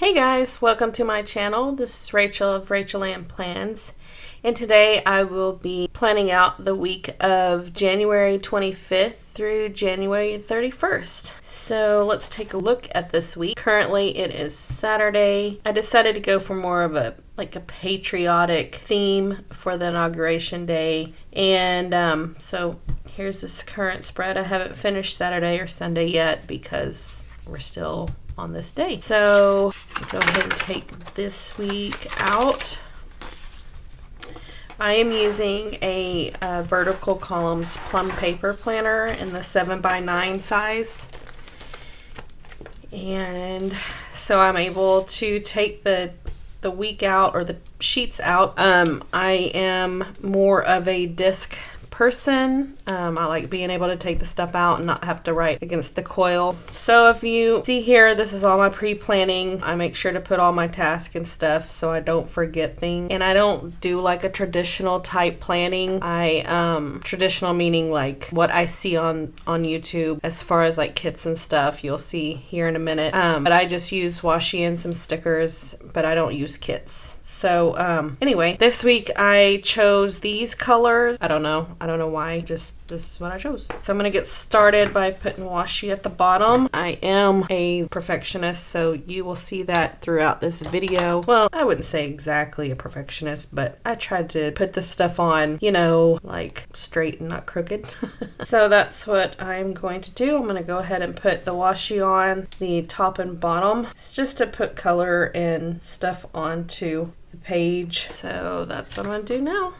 Hey guys, welcome to my channel. This is Rachel of Rachel Ann Plans, and today I will be planning out the week of January 25th through January 31st. So let's take a look at this week. Currently it is Saturday. I decided to go for more of a patriotic theme for the inauguration day, and so here's this current spread. I haven't finished Saturday or Sunday yet because we're still on this day. So go ahead and take this week out. I am using a vertical columns plum paper planner in the 7x9 size, and so I'm able to take the week out, or the sheets out. I am more of a disc person. I like being able to take the stuff out and not have to write against the coil. So if you see here, this is all my pre-planning. I make sure to put all my tasks and stuff so I don't forget things. And I don't do like a traditional type planning. Traditional meaning like what I see on YouTube as far as like kits and stuff. You'll see here in a minute. But I just use washi and some stickers, but I don't use kits. So anyway, this week I chose these colors. I don't know why, just this is what I chose. So I'm gonna get started by putting washi at the bottom. I am a perfectionist, so you will see that throughout this video. Well, I wouldn't say exactly a perfectionist, but I tried to put this stuff on, you know, like straight and not crooked. So that's what I'm going to do. I'm gonna go ahead and put the washi on the top and bottom. It's just to put color and stuff onto the page. So that's what I'm gonna do now.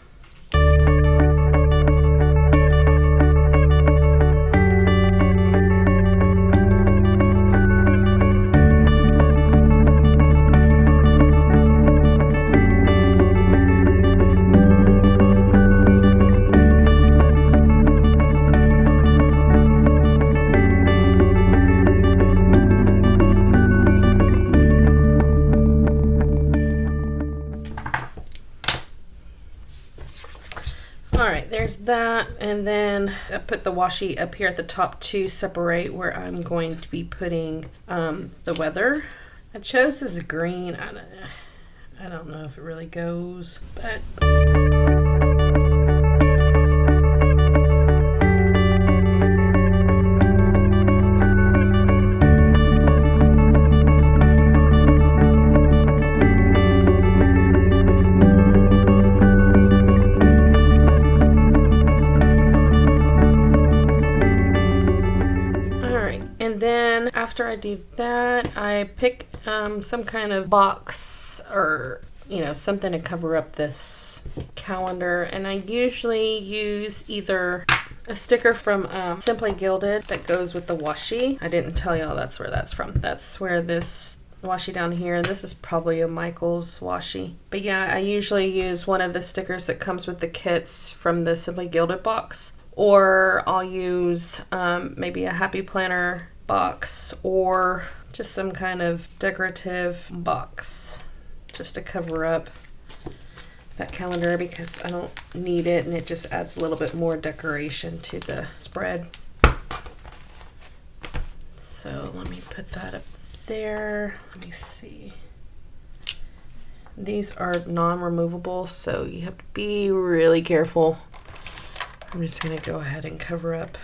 Alright, there's that, and then I put the washi up here at the top to separate where I'm going to be putting the weather. I chose this green. I don't know if it really goes, but after I do that, I pick some kind of box or, you know, something to cover up this calendar, and I usually use either a sticker from Simply Gilded that goes with the washi. I didn't tell y'all that's where that's from. That's where this washi down here, and this is probably a Michael's washi. But yeah, I usually use one of the stickers that comes with the kits from the Simply Gilded box, or I'll use maybe a Happy Planner box or just some kind of decorative box just to cover up that calendar, because I don't need it and it just adds a little bit more decoration to the spread. So let me put that up there. Let me see. These are non-removable, so you have to be really careful. I'm just gonna go ahead and cover up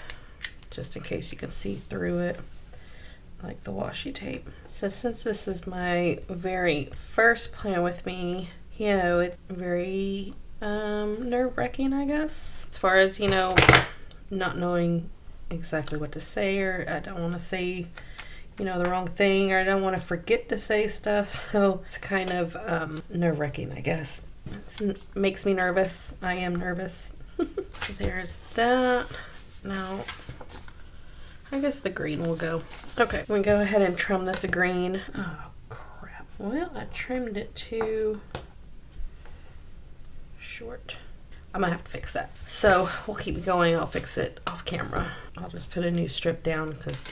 just in case you can see through it, like the washi tape. So since this is my very first plan with me, you know, it's very nerve-wracking, I guess, as far as, you know, not knowing exactly what to say, or I don't want to say, you know, the wrong thing, or I don't want to forget to say stuff. So it's kind of nerve-wracking, I guess. It makes me nervous. I am nervous. So there's that. Now I guess the green will go. Okay, I'm gonna go ahead and trim this green. Oh crap. Well, I trimmed it too short. I'm gonna have to fix that. So we'll keep going. I'll fix it off camera. I'll just put a new strip down because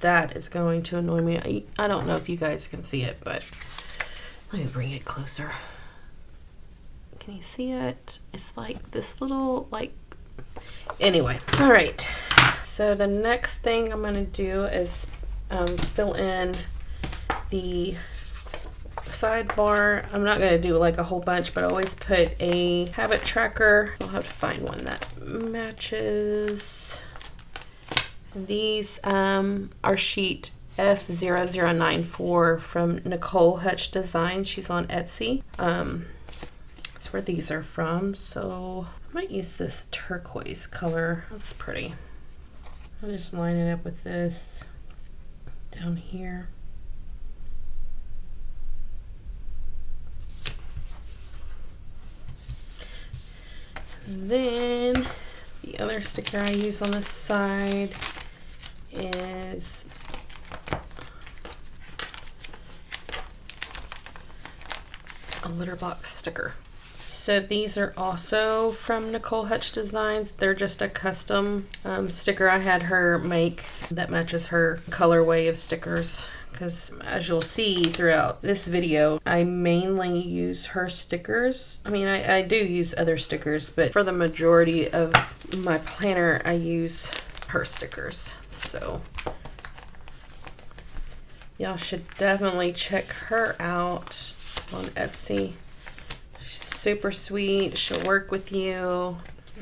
that is going to annoy me. I don't know if you guys can see it, but let me bring it closer. Can you see it? It's like this little, like, anyway. All right. So the next thing I'm going to do is fill in the sidebar, I'm not going to do like a whole bunch, but I always put a habit tracker. I'll have to find one that matches. These are sheet F0094 from Nicole Hutch Designs. She's on Etsy. That's where these are from. So I might use this turquoise color. That's pretty. I'll just line it up with this down here. And then the other sticker I use on this side is a litter box sticker. So these are also from Nicole Hutch Designs. They're just a custom sticker I had her make that matches her colorway of stickers. Because as you'll see throughout this video, I mainly use her stickers. I mean, I do use other stickers, but for the majority of my planner, I use her stickers. So y'all should definitely check her out on Etsy. She's super sweet. She'll work with you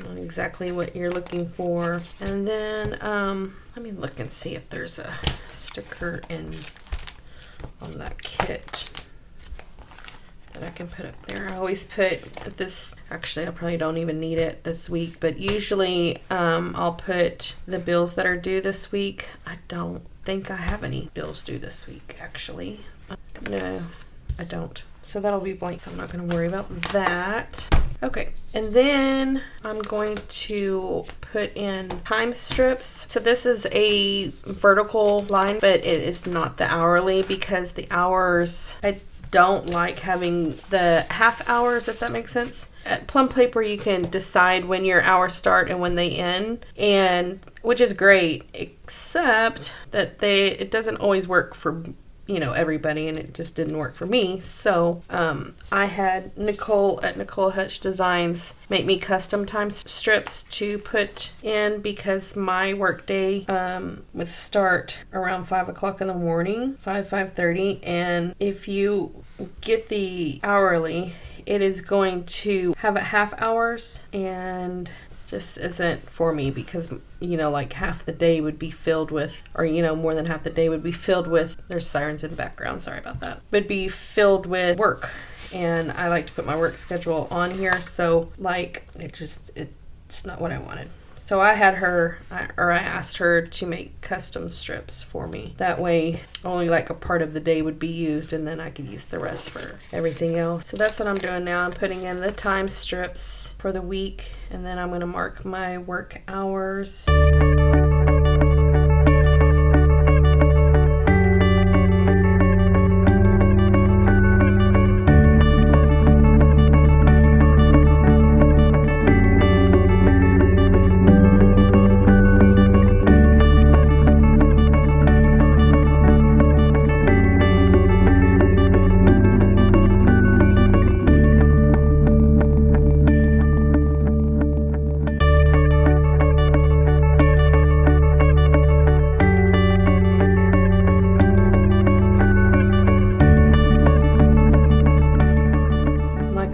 on exactly what you're looking for. And then let me look and see if there's a sticker on that kit that I can put up there. I always put this, actually I probably don't even need it this week, but usually I'll put the bills that are due this week. I don't think I have any bills due this week, actually. No, I don't. So that'll be blank, so I'm not going to worry about that. Okay, and then I'm going to put in time strips. So this is a vertical line, but it is not the hourly, because the hours, I don't like having the half hours, if that makes sense. At Plum Paper, you can decide when your hours start and when they end, and which is great, except that it doesn't always work for everybody, and it just didn't work for me. So I had Nicole at Nicole Hutch Designs make me custom time strips to put in, because my work day would start around 5 o'clock in the morning, 5:30, and if you get the hourly, it is going to have a half hours, and just isn't for me, because like half the day would be filled with, or more than half the day would be filled with, there's sirens in the background, sorry about that, would be filled with work, and I like to put my work schedule on here, so like it's not what I wanted. So I asked her to make custom strips for me. That way only like a part of the day would be used, and then I could use the rest for everything else. So that's what I'm doing now. I'm putting in the time strips for the week, and then I'm going to mark my work hours.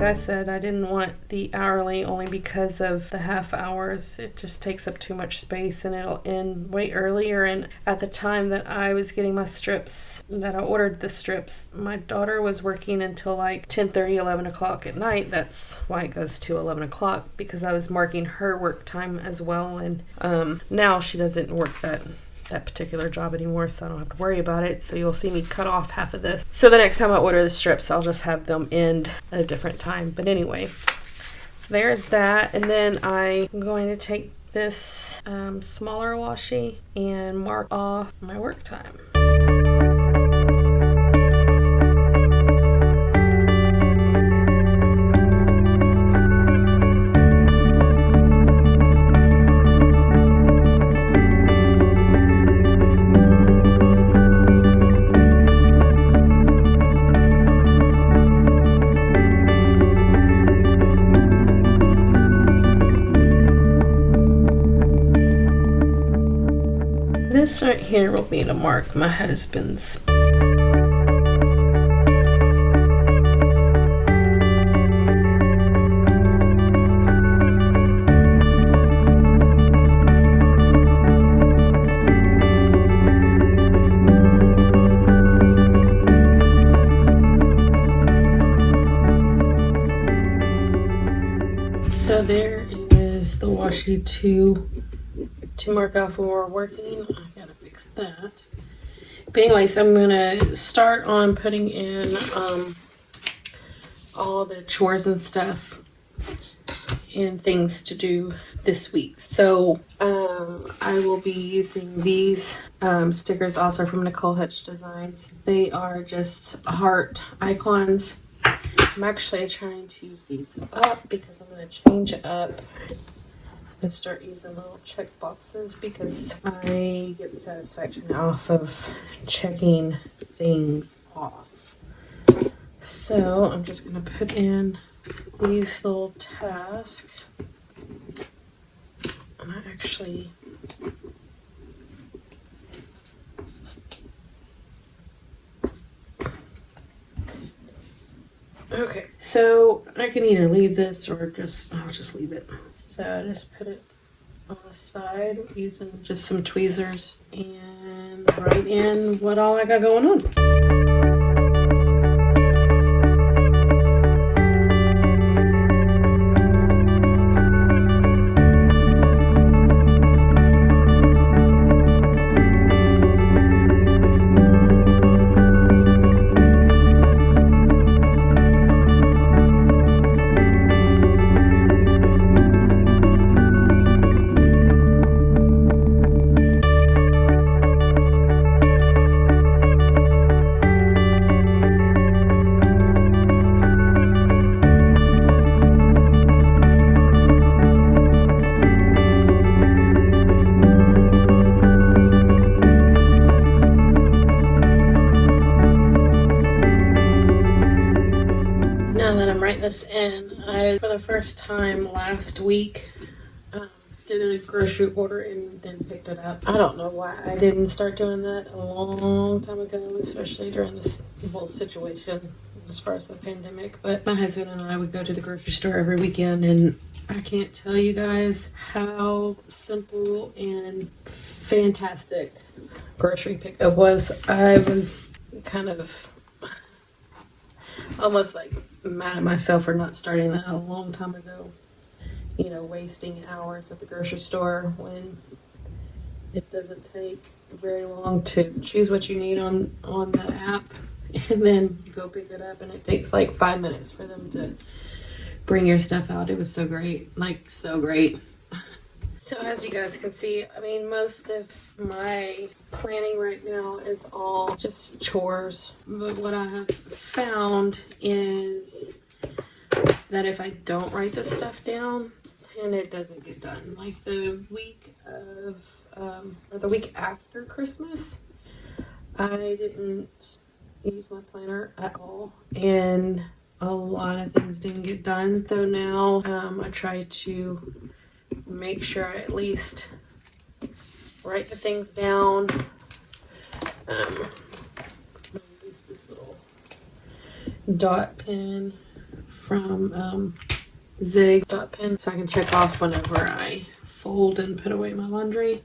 I said, I didn't want the hourly only because of the half hours. It just takes up too much space, and it'll end way earlier. And at the time that I was getting my strips, that I ordered the strips, my daughter was working until like 10:30, 11 o'clock at night. That's why it goes to 11 o'clock, because I was marking her work time as well. And now she doesn't work that particular job anymore, so I don't have to worry about it. So you'll see me cut off half of this. So the next time I order the strips, I'll just have them end at a different time. But anyway, so there's that. And then I'm going to take this smaller washi and mark off my work time. This right here will be to mark my husband's. Washi to mark off when we're working. I gotta fix that. But anyways, I'm gonna start on putting in all the chores and stuff and things to do this week. So I will be using these stickers also from Nicole Hutch Designs. They are just heart icons. I'm actually trying to use these up because I'm going to change up and start using little check boxes because I get satisfaction off of checking things off. So I'm just going to put in these little tasks. And I actually okay, so I can either leave this or I'll just leave it. So I just put it on the side using just some tweezers and write in what all I got going on. This in. I, for the first time last week, did a grocery order and then picked it up. I don't know why I didn't start doing that a long time ago, especially during this whole situation as far as the pandemic. But my husband and I would go to the grocery store every weekend, and I can't tell you guys how simple and fantastic grocery pickup was. I was kind of almost like mad at myself for not starting that a long time ago. You know, wasting hours at the grocery store when it doesn't take very long to choose what you need on the app and then you go pick it up and it takes like 5 minutes for them to bring your stuff out. It was so great, like so great. So as you guys can see, I mean, most of my planning right now is all just chores. But what I have found is that if I don't write this stuff down, then it doesn't get done. Like the week of, or the week after Christmas, I didn't use my planner at all. And a lot of things didn't get done. So now I try to make sure I at least write the things down. Use this little dot pen from Zig dot pen so I can check off whenever I fold and put away my laundry.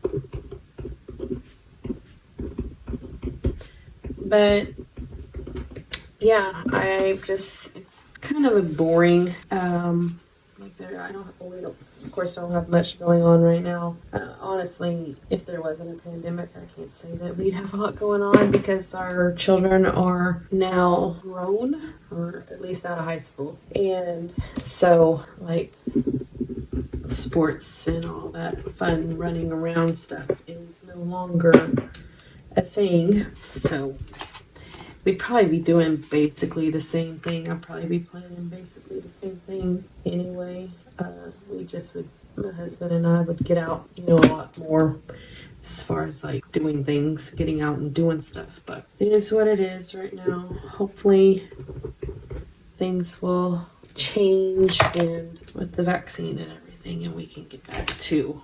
But yeah, it's kind of a boring like there. Of course, I don't have much going on right now. Honestly, if there wasn't a pandemic, I can't say that we'd have a lot going on because our children are now grown, or at least out of high school. And so, like, sports and all that fun running around stuff is no longer a thing. So we'd probably be doing basically the same thing. I'd probably be planning basically the same thing anyway. My husband and I would get out, a lot more as far as like doing things, getting out and doing stuff. But it is what it is right now. Hopefully things will change and with the vaccine and everything, and we can get back to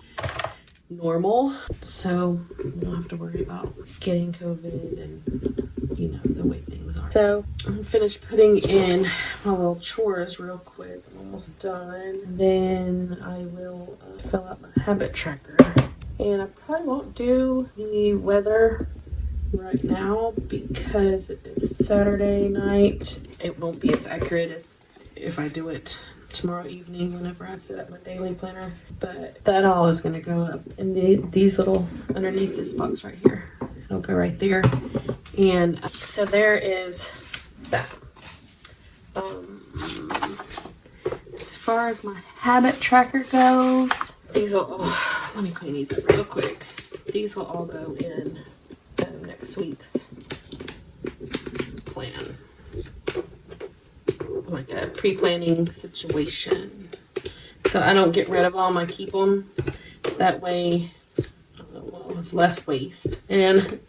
normal. So we don't have to worry about getting COVID and, the way things are. So I'm finished putting in my little chores real quick. I'm almost done. Then I will fill out my habit tracker. And I probably won't do the weather right now because it is Saturday night. It won't be as accurate as if I do it tomorrow evening whenever I set up my daily planner. But that all is going to go up in these little, underneath this box right here. It'll go right there. And so there is that. As far as my habit tracker goes, these will, let me clean these up real quick. These will all go in next week's plan. Like a pre-planning situation. So I don't get rid of them, I keep them. That way, well, it's less waste. And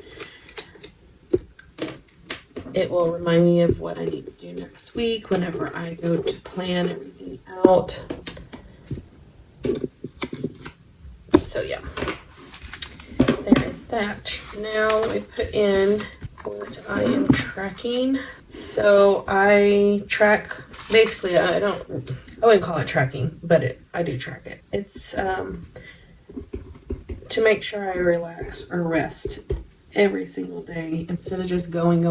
it will remind me of what I need to do next week whenever I go to plan everything out. So yeah, there is that. Now let me put in what I am tracking. So I track, basically I wouldn't call it tracking, but I do track it. It's to make sure I relax or rest every single day instead of just going.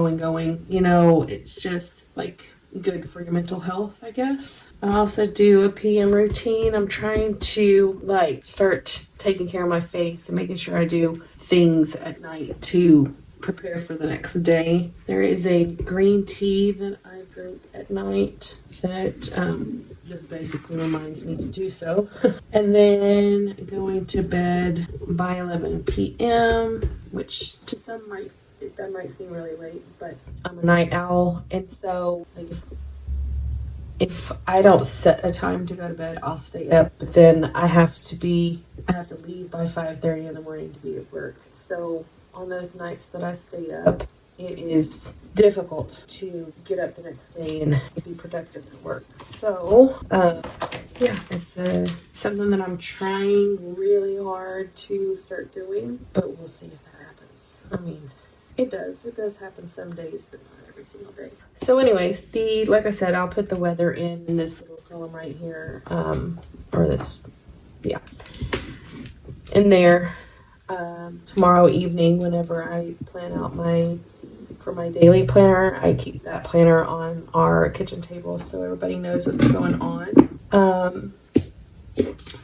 You know, it's just like good for your mental health, I guess. I also do a PM routine. I'm trying to like start taking care of my face and making sure I do things at night to prepare for the next day. There is a green tea that I drink at night that just basically reminds me to do so. And then going to bed by 11 p.m., which to some that might seem really late, but I'm a night owl, and so like if I don't set a time to go to bed, I'll stay up, but then I have to leave by 5:30 in the morning to be at work. So on those nights that I stay up, it is difficult to get up the next day and be productive at work. So, yeah, it's something that I'm trying really hard to start doing, but we'll see if that happens. I mean, it does happen some days, but not every single day. So anyways, like I said, I'll put the weather in this little column right here, or this, yeah, in there. Tomorrow evening, whenever I plan out for my daily planner, I keep that planner on our kitchen table so everybody knows what's going on.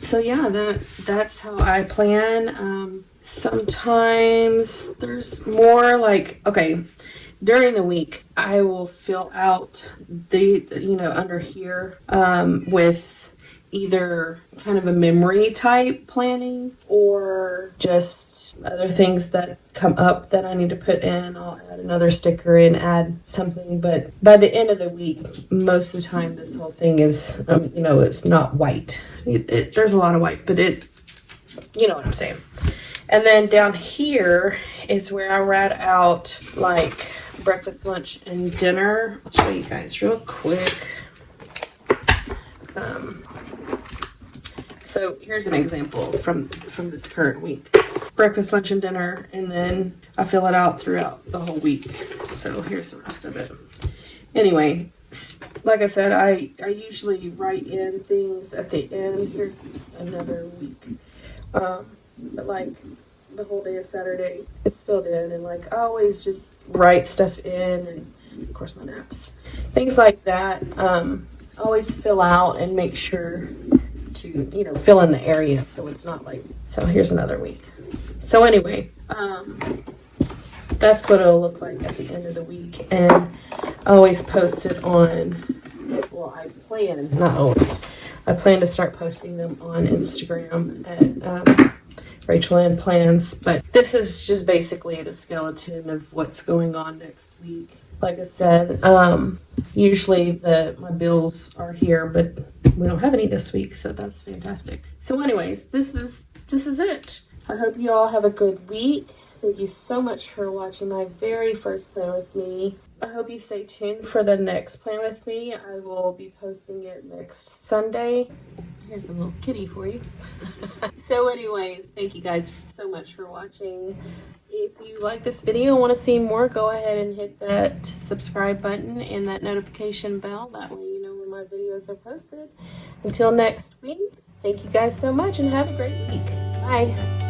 So yeah, that's how I plan. Sometimes there's more like, okay, during the week, I will fill out under here, with either kind of a memory type planning or just other things that come up that I need to put in. I'll add another sticker and add something, but by the end of the week, most of the time this whole thing is, it's not white. There's a lot of white, but you know what I'm saying. And then down here is where I write out like breakfast, lunch, and dinner. I'll show you guys real quick. So here's an example from this current week. Breakfast, lunch, and dinner, and then I fill it out throughout the whole week. So here's the rest of it. Anyway, like I said, I usually write in things at the end. Here's another week. But like the whole day of Saturday is filled in, and like I always just write stuff in, and of course my naps. Things like that. Always fill out and make sure to, fill in the area so it's not like, so here's another week. So anyway, that's what it'll look like at the end of the week. And I always post it on, well, I plan to start posting them on Instagram at Rachel Ann Plans. But this is just basically the skeleton of what's going on next week. Like I said, usually my bills are here, but we don't have any this week, so that's fantastic. So anyways, this is it. I hope you all have a good week. Thank you so much for watching my very first plan with me. I hope you stay tuned for the next plan with me. I will be posting it next Sunday. Here's a little kitty for you. So anyways, thank you guys so much for watching. If you like this video and want to see more, go ahead and hit that subscribe button and that notification bell. That way you know when my videos are posted. Until next week, thank you guys so much and have a great week. Bye.